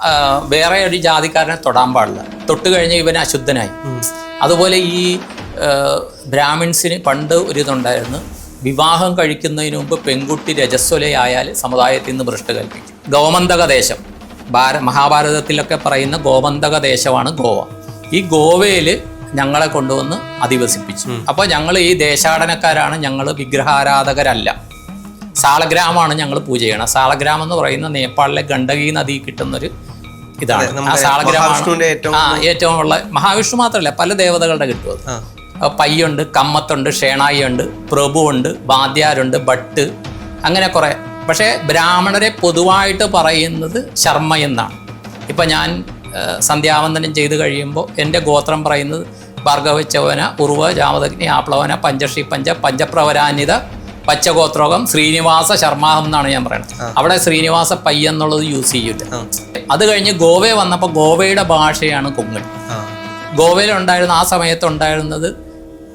വേറെ ഒരു ജാതിക്കാരനെ തൊടാൻ പാടില്ല. തൊട്ട് കഴിഞ്ഞ് ഇവൻ അശുദ്ധനായി. അതുപോലെ ഈ ബ്രാഹ്മിൺസിന് പണ്ട് ഒരിതുണ്ടായിരുന്നു, വിവാഹം കഴിക്കുന്നതിന് മുമ്പ് പെൺകുട്ടി രജസ്വലയായാൽ സമുദായത്തിൽ നിന്ന് ഭ്രഷ്ട് കൽപ്പിക്കും. ഗോമന്തക ദേശം, മഹാഭാരതത്തിലൊക്കെ പറയുന്ന ഗോമന്തക ദേശമാണ് ഗോവ. ഈ ഗോവയിൽ ഞങ്ങളെ കൊണ്ടുവന്ന് അധിവസിപ്പിച്ചു. അപ്പോൾ ഞങ്ങൾ ഈ ദേശാടനക്കാരാണ്, ഞങ്ങൾ വിഗ്രഹാരാധകരല്ല. സാളഗ്രാമാണ് ഞങ്ങൾ പൂജ ചെയ്യണം. സാളഗ്രാം എന്ന് പറയുന്ന നേപ്പാളിലെ ഗണ്ഡകി നദി കിട്ടുന്നൊരു ഇതാണ്. ആ സാളഗ്രാമാണ് ഏറ്റവും ഉള്ള. മഹാവിഷ്ണു മാത്രമല്ല, പല ദേവതകളുടെ കിട്ടും. അത് പയ്യുണ്ട്, കമ്മത്തുണ്ട്, ഷേണായിയുണ്ട്, പ്രഭുവുണ്ട്, വാദ്യാരുണ്ട്, ഭട്ട്, അങ്ങനെ കുറേ. പക്ഷേ ബ്രാഹ്മണരെ പൊതുവായിട്ട് പറയുന്നത് ശർമ്മ എന്നാണ്. ഇപ്പം ഞാൻ സന്ധ്യാവന്ദനം ചെയ്ത് കഴിയുമ്പോൾ എൻ്റെ ഗോത്രം പറയുന്നത് ഭാർഗവച്ചവന, ഉർവ, ജാമദഗ്നി, ആപ്ലവന, പഞ്ചശ്രീ പഞ്ച, പഞ്ചപ്രവരാന്വിത, പച്ചഗോത്രോകം, ശ്രീനിവാസ ശർമാഹം എന്നാണ് ഞാൻ പറയുന്നത്. അവിടെ ശ്രീനിവാസ പയ്യ എന്നുള്ളത് യൂസ് ചെയ്യില്ല. അത് കഴിഞ്ഞ് ഗോവയിൽ വന്നപ്പോൾ ഗോവയുടെ ഭാഷയാണ് കൊങ്ങണി. ഗോവയിലുണ്ടായിരുന്ന ആ സമയത്തുണ്ടായിരുന്നത്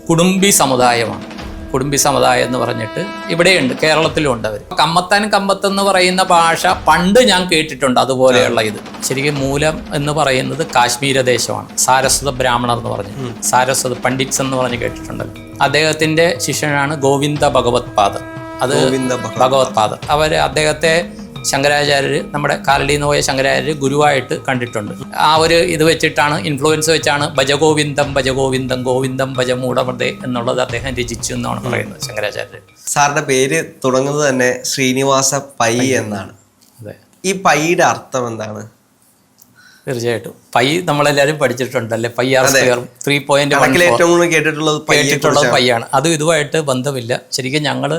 കുടുംബി സമുദായമാണ്. കുടുംബി സമുദായം എന്ന് പറഞ്ഞിട്ട് ഇവിടെയുണ്ട്, കേരളത്തിലും ഉണ്ട് അവർ. കമ്മത്താൻ കമ്പത്തെന്ന് പറയുന്ന ഭാഷ പണ്ട് ഞാൻ കേട്ടിട്ടുണ്ട്. അതുപോലെയുള്ള ഇത് ശരിക്കും മൂലം എന്ന് പറയുന്നത് കാശ്മീര ദേശമാണ്. സാരസ്വത ബ്രാഹ്മണർ എന്ന് പറഞ്ഞു, സാരസ്വത പണ്ഡിറ്റ്സ് എന്ന് പറഞ്ഞ് കേട്ടിട്ടുണ്ടല്ലോ. അദ്ദേഹത്തിൻ്റെ ശിഷ്യനാണ് ഗോവിന്ദ ഭഗവത് പാദർ. അത് ഭഗവത് പാദർ. അദ്ദേഹത്തെ ശങ്കരാചാര്യർ, നമ്മുടെ കാലടിയിൽ നിന്ന് പോയ ശങ്കരാചാര്യർ ഗുരുവായിട്ട് കണ്ടിട്ടുണ്ട്. ആ ഒരു ഇത് വെച്ചിട്ടാണ്, ഇൻഫ്ലുവൻസ് വെച്ചാണ് ഭജഗോവിന്ദം ഭജഗോവിന്ദം ഗോവിന്ദം ഭജമൂഢമൃതേ എന്നുള്ളത് അദ്ദേഹം രചിച്ചു എന്നാണ് പറയുന്നത് ശങ്കരാചാര്യർ. സാറിന്റെ പേര് തുടങ്ങുന്നത് തന്നെ ശ്രീനിവാസ പൈ എന്നാണ്. അതെ. ഈ പൈയുടെ അർത്ഥം എന്താണ്? തീർച്ചയായിട്ടും പൈ നമ്മളെല്ലാവരും പഠിച്ചിട്ടുണ്ടല്ലേ. പൈ ആർ സ്ക്വയർ 3.1 ഏറ്റവും കേട്ടിട്ടുള്ളത് പൈയാണ്. അതും ഇതുമായിട്ട് ബന്ധമില്ല. ശരിക്കും ഞങ്ങൾ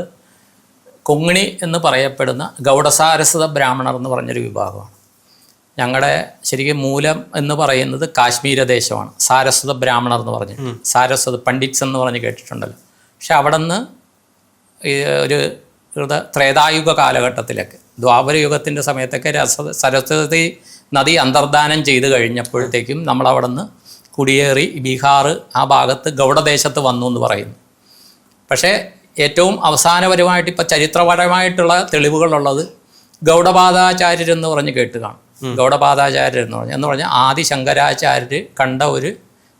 കൊങ്ങിണി എന്ന് പറയപ്പെടുന്ന ഗൗഡസാരസ്വത ബ്രാഹ്മണർ എന്ന് പറഞ്ഞൊരു വിഭാഗമാണ്. ഞങ്ങളുടെ ശരിക്കും മൂലം എന്ന് പറയുന്നത് കാശ്മീര ദേശമാണ്. സാരസ്വത ബ്രാഹ്മണർ എന്ന് പറഞ്ഞ്, സാരസ്വത പണ്ഡിറ്റ്സ് എന്ന് പറഞ്ഞ് കേട്ടിട്ടുണ്ടല്ലോ. പക്ഷെ അവിടെ നിന്ന് ഒരു ത്രേതായുഗ കാലഘട്ടത്തിലൊക്കെ, ദ്വാപരയുഗത്തിൻ്റെ സമയത്തൊക്കെ സരസ്വതി നദി അന്തർദാനം ചെയ്ത് കഴിഞ്ഞപ്പോഴത്തേക്കും നമ്മളവിടെ നിന്ന് കുടിയേറി ബീഹാർ ആ ഭാഗത്ത് ഗൗഡദേശത്ത് വന്നു എന്ന് പറയുന്നു. പക്ഷേ ഏറ്റവും അവസാനപരമായിട്ട് ഇപ്പോൾ ചരിത്രപരമായിട്ടുള്ള തെളിവുകളുള്ളത് ഗൗഡപാദാചാര്യരെന്ന് പറഞ്ഞ് കേട്ട് കാണും. ഗൗഡപാദാചാര്യരെന്ന് പറഞ്ഞാൽ ആദി ശങ്കരാചാര്യർ കണ്ട ഒരു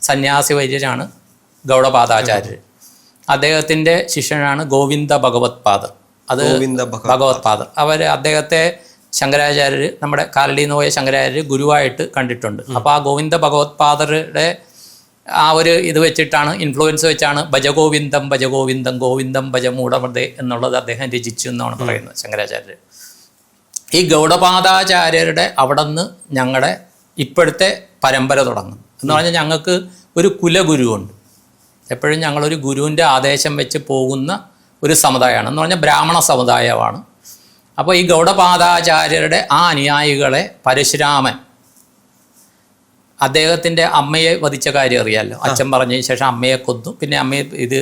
സന്യാസി വര്യനാണ് ഗൗഡപാദാചാര്യർ. അദ്ദേഹത്തിൻ്റെ ശിഷ്യനാണ് ഗോവിന്ദ ഭഗവത് പാദർ. അത് ഭഗവത് പാദർ. അദ്ദേഹത്തെ ശങ്കരാചാര്യർ, നമ്മുടെ കാലടിയിൽ നിന്ന് പോയ ശങ്കരാചാര്യർ ഗുരുവായിട്ട് കണ്ടിട്ടുണ്ട്. അപ്പോൾ ആ ഗോവിന്ദ ഭഗവത് പാദറുടെ ആ ഒരു ഇത് വെച്ചിട്ടാണ്, ഇൻഫ്ലുവൻസ് വെച്ചാണ് ഭജഗോവിന്ദം ഭജഗോവിന്ദം ഗോവിന്ദം ഭജമൂഢമൃതേ എന്നുള്ളത് അദ്ദേഹം രചിച്ചു എന്നാണ് പറയുന്നത് ശങ്കരാചാര്യർ. ഈ ഗൗഡപാദാചാര്യരുടെ അവിടെ നിന്ന് ഞങ്ങളുടെ ഇപ്പോഴത്തെ പരമ്പര തുടങ്ങും. എന്ന് പറഞ്ഞാൽ ഞങ്ങൾക്ക് ഒരു കുലഗുരുവുണ്ട്. എപ്പോഴും ഞങ്ങളൊരു ഗുരുവിൻ്റെ ആദേശം വെച്ച് പോകുന്ന ഒരു സമുദായമാണ്. എന്ന് പറഞ്ഞാൽ ബ്രാഹ്മണ സമുദായമാണ്. അപ്പോൾ ഈ ഗൗഡപാദാചാര്യരുടെ ആ അനുയായികളെ പരശുരാമൻ അദ്ദേഹത്തിൻ്റെ അമ്മയെ വധിച്ച കാര്യം അറിയാമല്ലോ. അച്ഛൻ പറഞ്ഞതിന് ശേഷം അമ്മയെ കൊന്നു. പിന്നെ അമ്മയെ ഇത്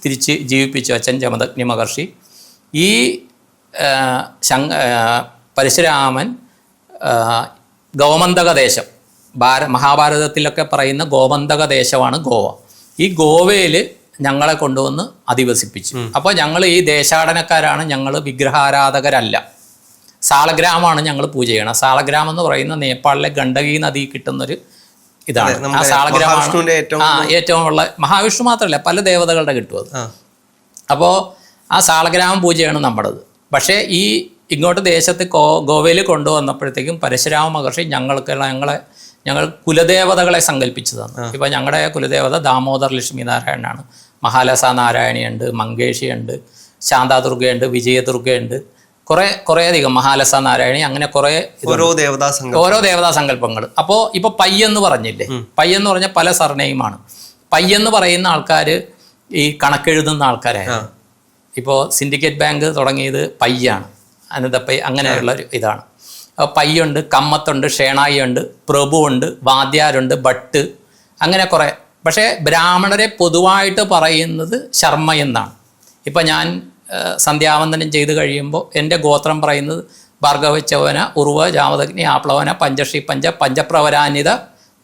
തിരിച്ച് ജീവിപ്പിച്ചു അച്ഛൻ ജമദഗ്നി മഹർഷി. ഈ പരശുരാമൻ ഗോമന്തക ദേശം, മഹാഭാരതത്തിലൊക്കെ പറയുന്ന ഗോമന്തക ദേശമാണ് ഗോവ. ഈ ഗോവയിൽ ഞങ്ങളെ കൊണ്ടുവന്ന് അധിവസിപ്പിച്ചു. അപ്പോൾ ഞങ്ങൾ ഈ ദേശാടനക്കാരാണ്, ഞങ്ങൾ വിഗ്രഹാരാധകരല്ല. സാളഗ്രാമാണ് ഞങ്ങൾ പൂജ ചെയ്യണം. സാളഗ്രാം എന്ന് പറയുന്ന നേപ്പാളിലെ ഗണ്ഡകി നദി കിട്ടുന്നൊരു ഇതാണ്. ആ സാളഗ്രാമാണ് ഏറ്റവും ഉള്ള. മഹാവിഷ്ണു മാത്രമല്ല, പല ദേവതകളുടെ കിട്ടും അത്. അപ്പോൾ ആ സാളഗ്രാമം പൂജയാണ് നമ്മുടേത്. പക്ഷേ ഈ ഇങ്ങോട്ട് ദേശത്ത് ഗോവയിൽ കൊണ്ടുവന്നപ്പോഴത്തേക്കും പരശുരാമ മഹർഷി ഞങ്ങൾ കുലദേവതകളെ സങ്കല്പിച്ചു തന്നു. ഇപ്പോൾ ഞങ്ങളുടെ കുലദേവത ദാമോദർ ലക്ഷ്മി നാരായണനാണ്. മഹാലസ നാരായണിയുണ്ട്, മങ്കേഷിയുണ്ട്, ശാന്താദുർഗയുണ്ട്, വിജയദുർഗയുണ്ട്, കുറേയധികം മഹാലസ നാരായണി, അങ്ങനെ ഓരോ ദേവതാ സങ്കല്പങ്ങൾ. അപ്പോൾ ഇപ്പോൾ പയ്യെന്ന് പറഞ്ഞില്ലേ, പയ്യെന്ന് പറഞ്ഞാൽ പല സർനെയിമാണ്. പയ്യെന്ന് പറയുന്ന ആൾക്കാർ ഈ കണക്കെഴുതുന്ന ആൾക്കാരാണ്. ഇപ്പോൾ സിൻഡിക്കേറ്റ് ബാങ്ക് തുടങ്ങിയത് പയ്യാണ്, അനന്തപ്പൈ, അങ്ങനെയുള്ള ഒരു ഇതാണ്. പയ്യുണ്ട്, കമ്മത്തുണ്ട്, ഷേണായിയുണ്ട്, പ്രഭുവുണ്ട്, വാദ്യാരുണ്ട്, ഭട്ട്, അങ്ങനെ കുറേ. പക്ഷേ ബ്രാഹ്മണരെ പൊതുവായിട്ട് പറയുന്നത് ശർമ്മ എന്നാണ്. ഇപ്പം ഞാൻ സന്ധ്യാവന്ദനം ചെയ്ത് കഴിയുമ്പോൾ എൻ്റെ ഗോത്രം പറയുന്നത് ഭാർഗവച്ചവന, ഉർവ, ജാമദഗ്നി, ആപ്ലവന, പഞ്ചശ്രീ പഞ്ച, പഞ്ചപ്രവരാന്വിത,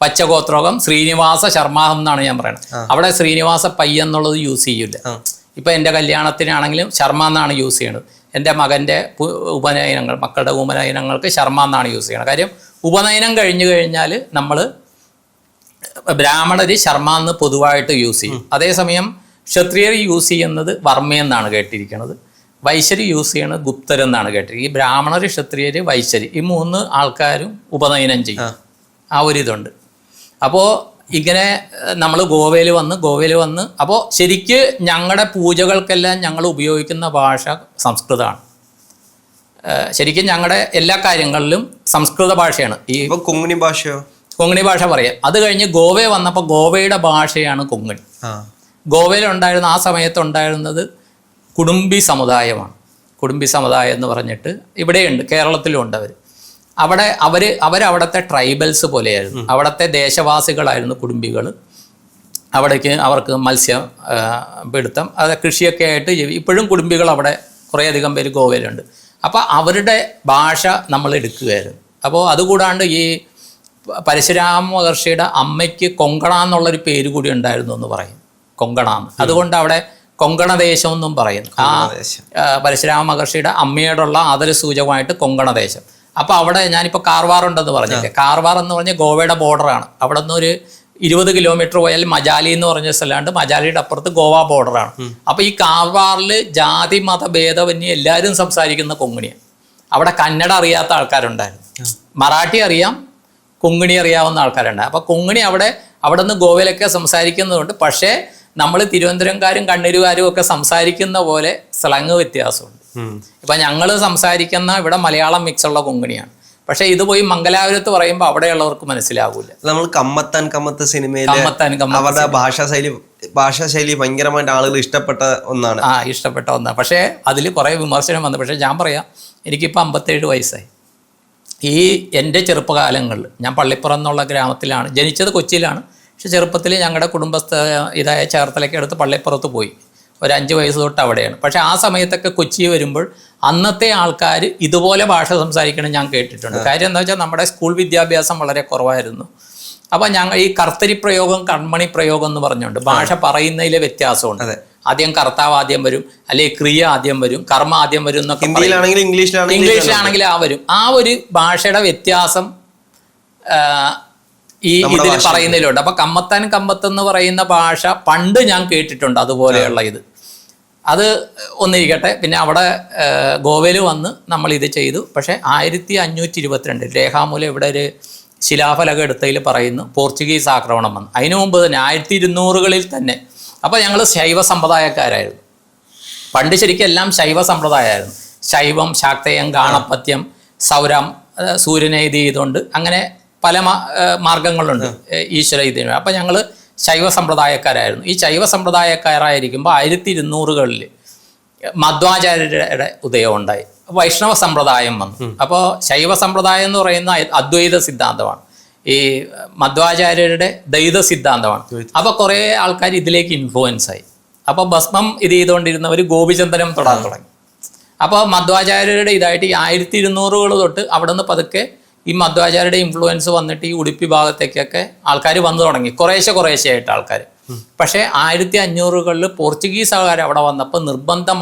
പച്ചഗോത്രോകം, ശ്രീനിവാസ ശർമാഹം എന്നാണ് ഞാൻ പറയുന്നത്. അവിടെ ശ്രീനിവാസ പയ്യ എന്നുള്ളത് യൂസ് ചെയ്യില്ല. ഇപ്പം എൻ്റെ കല്യാണത്തിനാണെങ്കിലും ശർമ്മ എന്നാണ് യൂസ് ചെയ്യുന്നത്. എൻ്റെ മകൻ്റെ ഉപനയനങ്ങൾ, മക്കളുടെ ഉപനയനങ്ങൾക്ക് ശർമ്മ എന്നാണ് യൂസ് ചെയ്യണത്. കാര്യം ഉപനയനം കഴിഞ്ഞു കഴിഞ്ഞാൽ നമ്മൾ ബ്രാഹ്മണർ ശർമ്മ എന്ന് പൊതുവായിട്ട് യൂസ് ചെയ്യും. അതേസമയം ക്ഷത്രിയർ യൂസ് ചെയ്യുന്നത് വർമ്മയെന്നാണ് കേട്ടിരിക്കുന്നത്. വൈശ്യർ യൂസ് ചെയ്യണത് ഗുപ്തരെന്നാണ് കേട്ടിരിക്കുന്നത്. ഈ ബ്രാഹ്മണർ, ക്ഷത്രിയർ, വൈശ്യർ ഈ 3 ആൾക്കാരും ഉപനയനം ചെയ്യും. ആ ഒരു ഇതുണ്ട്. അപ്പോൾ ഇങ്ങനെ നമ്മൾ ഗോവയിൽ വന്ന് അപ്പോൾ ശരിക്ക് ഞങ്ങളുടെ പൂജകൾക്കെല്ലാം ഞങ്ങൾ ഉപയോഗിക്കുന്ന ഭാഷ സംസ്കൃതമാണ്. ശരിക്കും ഞങ്ങളുടെ എല്ലാ കാര്യങ്ങളിലും സംസ്കൃത ഭാഷയാണ്. ഈ കൊങ്ങിണി ഭാഷയോ? കൊങ്ങിണി ഭാഷ പറയാം. അത് കഴിഞ്ഞ് ഗോവയിൽ വന്നപ്പോൾ ഗോവയുടെ ഭാഷയാണ് കൊങ്ങിണി. ഗോവയിലുണ്ടായിരുന്ന ആ സമയത്തുണ്ടായിരുന്നത് കുടുംബി സമുദായമാണ്. കുടുംബി സമുദായം എന്ന് പറഞ്ഞിട്ട് ഇവിടെയുണ്ട്, കേരളത്തിലും ഉണ്ട് അവർ. അവരവിടുത്തെ ട്രൈബൽസ് പോലെയായിരുന്നു. അവിടുത്തെ ദേശവാസികളായിരുന്നു കുടുംബികൾ. അവർക്ക് മത്സ്യം പിടുത്തം, അത് കൃഷിയൊക്കെ ആയിട്ട് ഇപ്പോഴും കുടുംബികൾ അവിടെ കുറേയധികം പേര് ഗോവയിലുണ്ട്. അപ്പോൾ അവരുടെ ഭാഷ നമ്മൾ എടുക്കുകയായിരുന്നു. അപ്പോൾ അതുകൂടാണ്ട് ഈ പരശുരാമ മഹർഷിയുടെ അമ്മയ്ക്ക് കൊങ്കണ എന്നുള്ളൊരു പേര് കൂടി ഉണ്ടായിരുന്നു എന്ന് പറയും, കൊങ്കണ. അതുകൊണ്ട് അവിടെ കൊങ്കണദേശം എന്നും പറയുന്നു. ആ പരശുരാമ മഹർഷിയുടെ അമ്മയോടുള്ള ആദരസൂചകമായിട്ട് കൊങ്കണദേശം. അപ്പോൾ അവിടെ ഞാനിപ്പോൾ കാർവാർ ഉണ്ടെന്ന് പറഞ്ഞില്ലേ, കാർവാർ എന്ന് പറഞ്ഞാൽ ഗോവയുടെ ബോർഡറാണ്. അവിടെ നിന്ന് ഒരു 20 കിലോമീറ്റർ പോയാൽ മജാലി എന്ന് പറഞ്ഞ സ്ഥലമുണ്ട്. മജാലിയുടെ അപ്പുറത്ത് ഗോവ ബോർഡറാണ്. അപ്പോൾ ഈ കാർവാറിൽ ജാതി മത ഭേദമന്യേ എല്ലാവരും സംസാരിക്കുന്ന കൊങ്ങിണിയാണ്. അവിടെ കന്നഡ അറിയാത്ത ആൾക്കാരുണ്ടായിരുന്നു, മറാഠി അറിയാം, കൊങ്ങിണി അറിയാവുന്ന ആൾക്കാരുണ്ട്. അപ്പോൾ കൊങ്ങിണി അവിടെ നിന്ന് ഗോവയിലൊക്കെ സംസാരിക്കുന്നതുകൊണ്ട്. പക്ഷേ നമ്മൾ തിരുവനന്തപുരംകാരും കണ്ണൂരുകാരും ഒക്കെ സംസാരിക്കുന്ന പോലെ സ്ലങ് വ്യത്യാസമുണ്ട്. ഇപ്പം ഞങ്ങൾ സംസാരിക്കുന്ന ഇവിടെ മലയാളം മിക്സുള്ള കൊങ്ങിണിയാണ്. പക്ഷെ ഇത് പോയി മംഗലാപുരത്ത് പറയുമ്പോൾ അവിടെയുള്ളവർക്ക് മനസ്സിലാവൂല. നമ്മൾ കമ്മത്ത് സിനിമയിൽ അവരുടെ ഭാഷാശൈലി ഭയങ്കരമായിട്ട് ആളുകൾ ഇഷ്ടപ്പെട്ട ഒന്നാണ്. ഇഷ്ടപ്പെട്ട ഒന്നാണ്. പക്ഷേ അതിൽ കുറേ വിമർശനം വന്നു. പക്ഷേ ഞാൻ പറയാം, എനിക്കിപ്പോൾ 57 വയസ്സായി. ഈ എൻ്റെ ചെറുപ്പകാലങ്ങളിൽ ഞാൻ പള്ളിപ്പുറം എന്നുള്ള ഗ്രാമത്തിലാണ് ജനിച്ചത്, കൊച്ചിയിലാണ്. പക്ഷെ ചെറുപ്പത്തിൽ ഞങ്ങളുടെ ഇതായ ചേർത്തലയ്ക്ക് അടുത്ത് പള്ളിപ്പുറത്ത് പോയി. ഒരു 5 വയസ്സ് തൊട്ട് അവിടെയാണ്. പക്ഷേ ആ സമയത്തൊക്കെ കൊച്ചി വരുമ്പോൾ അന്നത്തെ ആൾക്കാർ ഇതുപോലെ ഭാഷ സംസാരിക്കണം ഞാൻ കേട്ടിട്ടുണ്ട്. കാര്യം എന്താ വെച്ചാൽ നമ്മുടെ സ്കൂൾ വിദ്യാഭ്യാസം വളരെ കുറവായിരുന്നു. അപ്പോൾ ഞങ്ങൾ ഈ കർത്തരി പ്രയോഗം, കൺമണി പ്രയോഗം എന്ന് പറഞ്ഞുകൊണ്ട് ഭാഷ പറയുന്നതിലെ വ്യത്യാസമുണ്ട്. ആദ്യം കർത്താവ് ആദ്യം വരും, അല്ലെങ്കിൽ ക്രിയ ആദ്യം വരും, കർമ്മ ആദ്യം വരും എന്നൊക്കെ. ഇംഗ്ലീഷിലാണെങ്കിൽ വരും. ആ ഒരു ഭാഷയുടെ വ്യത്യാസം ഈ ഇതിൽ പറയുന്നതിലുണ്ട്. അപ്പോൾ കമ്പത്തെന്ന് പറയുന്ന ഭാഷ പണ്ട് ഞാൻ കേട്ടിട്ടുണ്ട് അതുപോലെയുള്ള ഇത്. അത് ഒന്നിരിക്കട്ടെ. പിന്നെ അവിടെ ഗോവയിൽ വന്ന് നമ്മൾ ഇത് ചെയ്തു. പക്ഷേ 1522 രേഖാമൂലം ഇവിടെ ഒരു ശിലാഫലകം എടുത്തതിൽ പറയുന്നു പോർച്ചുഗീസ് ആക്രമണം വന്നു. അതിനു മുമ്പ് തന്നെ 1200കളിൽ തന്നെ. അപ്പോൾ ഞങ്ങൾ ശൈവ സമ്പ്രദായക്കാരായിരുന്നു. പണ്ട് ശരിക്കും എല്ലാം ശൈവ സമ്പ്രദായമായിരുന്നു. ശൈവം, ശാക്തേയം, ഗാണപത്യം, സൗരം, സൂര്യനെ ഇത് ചെയ്തുകൊണ്ട് അങ്ങനെ പല മാർഗങ്ങളുണ്ട് ഈശ്വര ഇതിന്. അപ്പം ഞങ്ങൾ ശൈവ സമ്പ്രദായക്കാരായിരുന്നു. ഈ ശൈവ സമ്പ്രദായക്കാരായിരിക്കുമ്പോൾ 1200കളിൽ മധ്വാചാര്യരുടെ ഉദയം ഉണ്ടായി, വൈഷ്ണവ സമ്പ്രദായം വന്നു. അപ്പോൾ ശൈവ സമ്പ്രദായം എന്ന് പറയുന്ന അദ്വൈത സിദ്ധാന്തമാണ്, ഈ മധ്വാചാര്യരുടെ ദ്വൈത സിദ്ധാന്തമാണ്. അപ്പോൾ കുറേ ആൾക്കാർ ഇതിലേക്ക് ഇൻഫ്ലുവൻസ് ആയി. അപ്പോൾ ഭസ്മം ഇത് ചെയ്തുകൊണ്ടിരുന്നവർ ഗോപിചന്ദനം തൊടാൻ തുടങ്ങി. അപ്പോൾ മധ്വാചാര്യരുടെ ഇതായിട്ട് ഈ 1200കൾ തൊട്ട് അവിടെ നിന്ന് പതുക്കെ ഈ മധ്വാചാര്യരുടെ ഇൻഫ്ലുവൻസ് വന്നിട്ട് ഈ ഉടുപ്പി ഭാഗത്തേക്കൊക്കെ ആൾക്കാർ വന്നു തുടങ്ങി, കുറേശ്ശെ ആയിട്ട് ആൾക്കാർ. പക്ഷേ 1500കളിൽ പോർച്ചുഗീസുകാർ അവിടെ വന്നപ്പോൾ നിർബന്ധം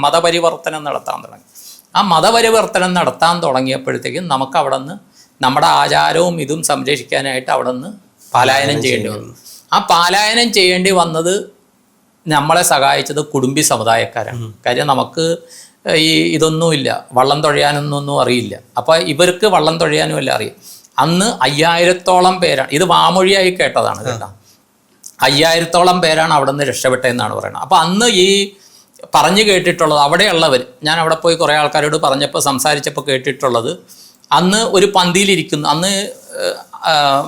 മതപരിവർത്തനം നടത്താൻ തുടങ്ങി. ആ മതപരിവർത്തനം നടത്താൻ തുടങ്ങിയപ്പോഴത്തേക്കും നമുക്ക് അവിടെ നിന്ന് നമ്മുടെ ആചാരവും ഇതും സംരക്ഷിക്കാനായിട്ട് അവിടെ നിന്ന് പലായനം ചെയ്യേണ്ടി വന്നു. ആ പലായനം ചെയ്യേണ്ടി വന്നത് നമ്മളെ സഹായിച്ചത് കുടുംബി സമുദായക്കാരാണ്. കാര്യം നമുക്ക് ഈ ഇതൊന്നുമില്ല, വള്ളം തുഴയാനൊന്നും അറിയില്ല. അപ്പോൾ ഇവർക്ക് വള്ളം തുഴയാനും എല്ലാം അറിയാം. അന്ന് 5000ഓളം പേരാണ്, ഇത് വാമൊഴിയായി കേട്ടതാണ് കേട്ടോ, 5000ഓളം പേരാണ് അവിടെ നിന്ന് രക്ഷപ്പെട്ടതെന്നാണ് പറയുന്നത്. അപ്പോൾ അന്ന് ഈ പറഞ്ഞു കേട്ടിട്ടുള്ളത് അവിടെയുള്ളവർ, ഞാൻ അവിടെ പോയി കുറേ ആൾക്കാരോട് സംസാരിച്ചപ്പോൾ കേട്ടിട്ടുള്ളത്, അന്ന് ഒരു പന്തിയിലിരിക്കുന്നു, അന്ന്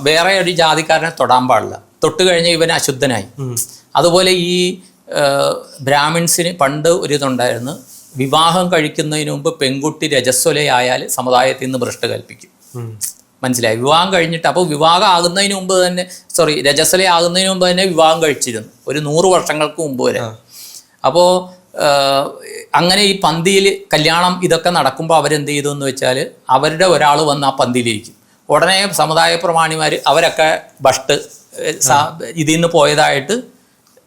വേറെ ഒരു ജാതിക്കാരനെ തൊടാൻ പാടില്ല, തൊട്ട് കഴിഞ്ഞ് ഇവൻ അശുദ്ധനായി. അതുപോലെ ഈ ബ്രാഹ്മിൺസിന് പണ്ട് ഒരിതുണ്ടായിരുന്നു, വിവാഹം കഴിക്കുന്നതിന് മുമ്പ് പെൺകുട്ടി രജസ്വലയായാൽ സമുദായത്തിൽ നിന്ന് ഭ്രഷ്ട് കൽപ്പിക്കും. മനസ്സിലായി? വിവാഹം കഴിഞ്ഞിട്ട്, അപ്പോൾ വിവാഹം ആകുന്നതിന് മുമ്പ് തന്നെ, രജസ്വല ആകുന്നതിന് മുമ്പ് തന്നെ വിവാഹം കഴിച്ചിരുന്നു, ഒരു 100 വർഷങ്ങൾക്ക് മുമ്പ് വരെ. അപ്പോൾ അങ്ങനെ ഈ പന്തിയിൽ കല്യാണം ഇതൊക്കെ നടക്കുമ്പോൾ അവരെന്ത് ചെയ്തു എന്ന് വെച്ചാൽ, അവരുടെ ഒരാൾ വന്ന് ആ പന്തിയിലിരിക്കും. ഉടനെ സമുദായ പ്രമാണിമാർ അവരൊക്കെ ഭഷ്ട് ഇതിൽ നിന്ന് പോയതായിട്ട്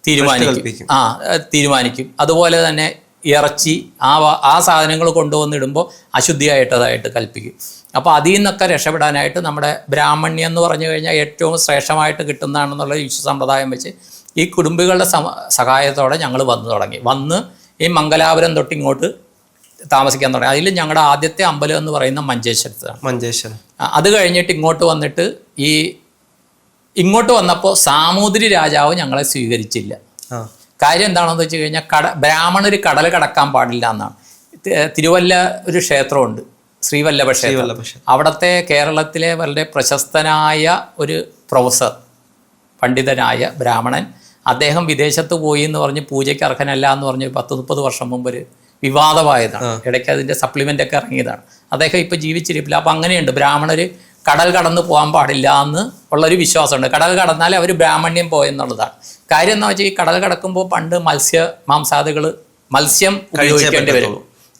തീരുമാനിക്കും. അതുപോലെ തന്നെ ഇറച്ചി ആ സാധനങ്ങൾ കൊണ്ടുവന്നിടുമ്പോൾ അശുദ്ധിയായിട്ടതായിട്ട് കൽപ്പിക്കും. അപ്പോൾ അതിൽ നിന്നൊക്കെ രക്ഷപ്പെടാനായിട്ട് നമ്മുടെ ബ്രാഹ്മണ്യം എന്ന് പറഞ്ഞു കഴിഞ്ഞാൽ ഏറ്റവും ശ്രേഷ്ഠമായിട്ട് കിട്ടുന്നതാണെന്നുള്ള വിശ്വസമ്പ്രദായം വെച്ച് ഈ കുടുംബികളുടെ സഹായത്തോടെ ഞങ്ങൾ വന്ന് ഈ മംഗലാപുരം തൊട്ട് ഇങ്ങോട്ട് താമസിക്കാൻ തുടങ്ങി. അതിൽ ഞങ്ങളുടെ ആദ്യത്തെ അമ്പലം എന്ന് പറയുന്ന മഞ്ചേശ്വരം. അത് കഴിഞ്ഞിട്ട് ഇങ്ങോട്ട് വന്നിട്ട് ഇങ്ങോട്ട് വന്നപ്പോൾ സാമൂതിരി രാജാവ് ഞങ്ങളെ സ്വീകരിച്ചില്ല. കാര്യം എന്താണെന്ന് വെച്ച് കഴിഞ്ഞാൽ ബ്രാഹ്മണർ കടൽ കടക്കാൻ പാടില്ല എന്നാണ്. തിരുവല്ല ഒരു ക്ഷേത്രമുണ്ട്, ശ്രീവല്ലഭ ക്ഷേത്രം. അവിടുത്തെ കേരളത്തിലെ വളരെ പ്രശസ്തനായ ഒരു പ്രൊഫസർ, പണ്ഡിതനായ ബ്രാഹ്മണൻ, അദ്ദേഹം വിദേശത്ത് പോയി എന്ന് പറഞ്ഞ് പൂജയ്ക്ക് അർഹനല്ല എന്ന് പറഞ്ഞ് 10-30 വർഷം മുമ്പ് ഒരു വിവാദമായതാണ്. ഇടയ്ക്ക് അതിൻ്റെ സപ്ലിമെൻ്റ് ഒക്കെ ഇറങ്ങിയതാണ്. അദ്ദേഹം ഇപ്പോൾ ജീവിച്ചിരിപ്പില്ല. അപ്പം അങ്ങനെയുണ്ട്, ബ്രാഹ്മണർ കടൽ കടന്ന് പോകാൻ പാടില്ല എന്ന് ഉള്ളൊരു വിശ്വാസമുണ്ട്. കടൽ കടന്നാൽ അവർ ബ്രാഹ്മണ്യം പോയെന്നുള്ളതാണ്. കാര്യം എന്ന് വെച്ചാൽ ഈ കടൽ കടക്കുമ്പോൾ പണ്ട് മത്സ്യം ഉപയോഗിക്കേണ്ടി വരും.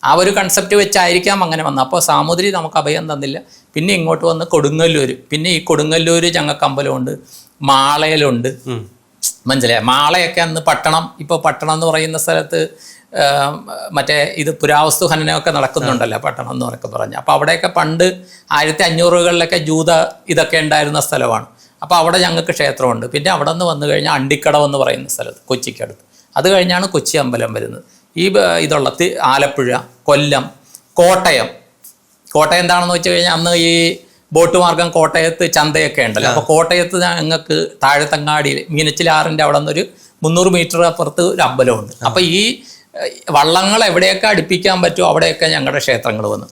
ആ ഒരു കൺസെപ്റ്റ് വെച്ചായിരിക്കാം അങ്ങനെ വന്നത്. അപ്പോൾ സാമൂതിരി നമുക്ക് അഭയം തന്നില്ല. പിന്നെ ഇങ്ങോട്ട് വന്ന് കൊടുങ്ങല്ലൂർ, പിന്നെ ഈ കൊടുങ്ങല്ലൂർ ഞങ്ങൾക്ക് അമ്പലമുണ്ട്, മാളയിലുണ്ട്. മനസ്സിലായി? മാളയൊക്കെ അന്ന് ഇപ്പോൾ പട്ടണം എന്ന് പറയുന്ന സ്ഥലത്ത് മറ്റേ ഇത് പുരാവസ്തു ഖനനമൊക്കെ നടക്കുന്നുണ്ടല്ലോ, പട്ടണം എന്നൊക്കെ പറഞ്ഞ്. അപ്പോൾ അവിടെയൊക്കെ പണ്ട് 1500-കളിലൊക്കെ ജൂത ഇതൊക്കെ ഉണ്ടായിരുന്ന സ്ഥലമാണ്. അപ്പോൾ അവിടെ ഞങ്ങൾക്ക് ക്ഷേത്രമുണ്ട്. പിന്നെ അവിടെ നിന്ന് വന്നു കഴിഞ്ഞാൽ അണ്ടിക്കടവ് എന്ന് പറയുന്ന സ്ഥലത്ത്, കൊച്ചിക്കടുത്ത്. അത് കഴിഞ്ഞാണ് കൊച്ചി അമ്പലം വരുന്നത്. ഈ ഇതുള്ള ആലപ്പുഴ, കൊല്ലം, കോട്ടയം എന്താണെന്ന് വെച്ച് കഴിഞ്ഞാൽ അന്ന് ഈ ബോട്ട് മാർഗം കോട്ടയത്ത് ചന്തയൊക്കെ ഉണ്ടല്ലോ. അപ്പോൾ കോട്ടയത്ത് ഞങ്ങൾക്ക് താഴത്തങ്ങാടിയിൽ മീനച്ചിലാറിൻ്റെ അവിടെ നിന്നൊരു 300 മീറ്റർ അപ്പുറത്ത് ഒരു അമ്പലമുണ്ട്. അപ്പോൾ ഈ വള്ളങ്ങൾ എവിടെയൊക്കെ അടുപ്പിക്കാൻ പറ്റുമോ അവിടെയൊക്കെ ഞങ്ങളുടെ ക്ഷേത്രങ്ങൾ വന്നു.